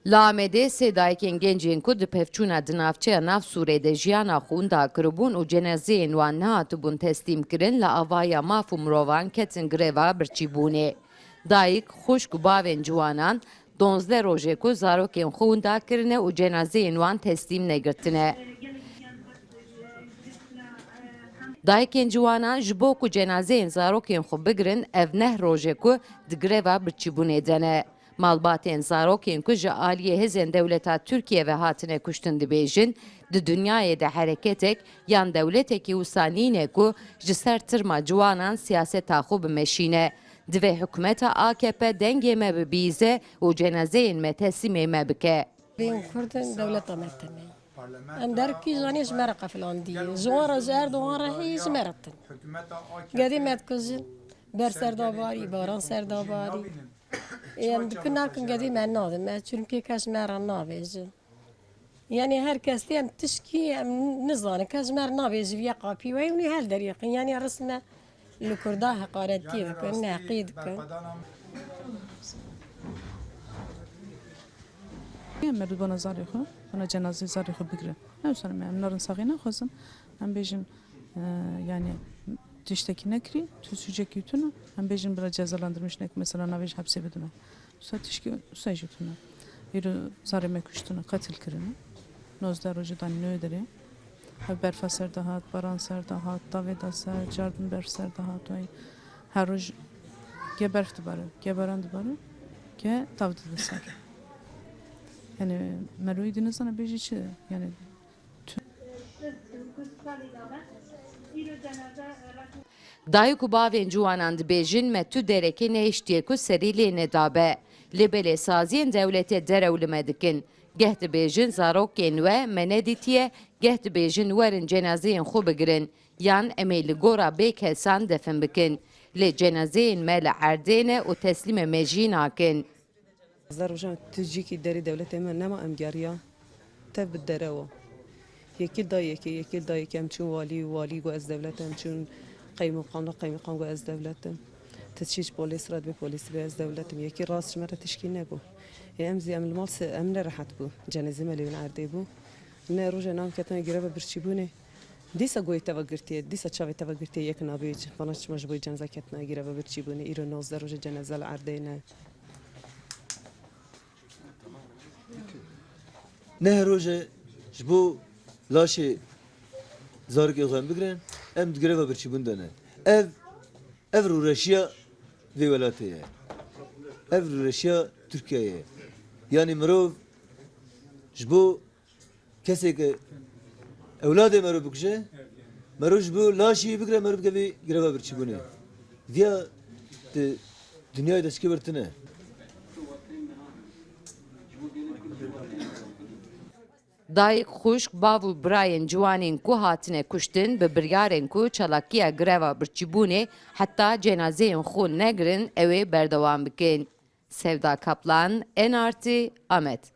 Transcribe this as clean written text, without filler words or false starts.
Lamede sedayken gencên ku di pevçûna di navçeya nav Sûreyê de jiyana xwe da kiribûn û cenazeyên wan nehatibûn teslîm kirin li avaya maf û mirovan ketin greva birçîbûnê. Dayîk, xwişk û bavên ciwanan 12 rojê ku zarokên xwe wenda kirine û cenazeyên wan teslîm negirtine. Dayikên ciwanan ji bo ku cenazeyên zarokên xwe bigirin ev 9 rojê ku di greva birçîbûnê de ne. Malbatên zarokên ku ji aliyê hêzên dewleta Tirkiye ve hatine kuştin dibêjin, di dünyayê de hereketek yan dewletekî wisa nîne ku ji ser tirma ciwanan siyaseta xwe bimeşîne. Divê hikûmeta AKP dengê me bibîze û cenazeyên me teslîmê me bike. Bên Kurdin devleta me tene. Em derkî zanî ji me re qefilandiye. Ziwan re ji Erdogan re hî ji me re tin. Gedî me dikuzin ber serdabarî, baran serdabarî. Em dikin nakin gedî me nadin. Me çünkü kes me re nabêjin. Yani herkes em tişkî em nizanin. Kes me re nabêjî viya qapî ve hûn hel derîqin. Yani resme li Kurda heqaretî dikin, neqî dikin. مرد بنا زاری خو، بنا جنازه زاری خو بگیره. نمی‌شونم من نارن ساقی نخواسم. من بیشتر yani tişteki nekri, tüsücek yutunu. Ben بیشتر برای cezalandırmış nek mesela naviş hapse bedime. Sa tişki usaj yutunu. Yürü zari mekuştunu katil kırını. Nozda rojudan ne öderi. Haber faser daha, baran ser daha, daveda ser, cardım ber ser daha. Her roj geberti barı, geberandı barı. Ke tavdı ser. Yani meroyu dinlesene beji çi yani Dayık û bavên ciwanan dibêjin me tu derekê nehêştiye ku serî lê nedabe. Lê belê saziyên dewletê derew li me dikin. Geh dibêjin zarokên we me nedîtiye, geh dibêjin werin cenazeyên xwe bigirin. Yan em ê li gora bê kesan defin bikin. Lê cenazeyên me li erdê ne û teslîmê me jî nakin. زروجان تجيكي داري دولتي ما نما ام جاريا تب الدراوة يكيل دايكي ام تشون والي جو از دولتي ام تشون قيم مقام جو از دولتي تشيش بوليس راد ببوليس بي از دولتي يكيل راس شمرة تشكي نبو ام زي ام المال ام نرحت بو جنازي مالي من عردي بو نه روجا نام كتن جرابة برشيبوني دیسا گوی توگرتی دیسا چاوی توگرتی یک نابیج فناش مجبوری جنازه کتنا گرابة برشيبوني ایران 19 روز جنازه العردينا نه روزه جبو لاشه زارک یزان بگیرن ام دگره و برچی بندنه ev Rusya ve velateye ev Rusya Türkiye'ye yani merov jbu kesek evladı merov bukje merov jbu laşi bigre merov gibi greva birçi bune diye dünyayı da çıkıvertine. Dayık xuşk bav û birayên ciwanên ku hatine kuştin bi biryarên ku çalakiya greva birçîbûnê heta cenazeyên xwe negirin ew ê berdewam bikin. Sevda Kaplan, NRT, Amet.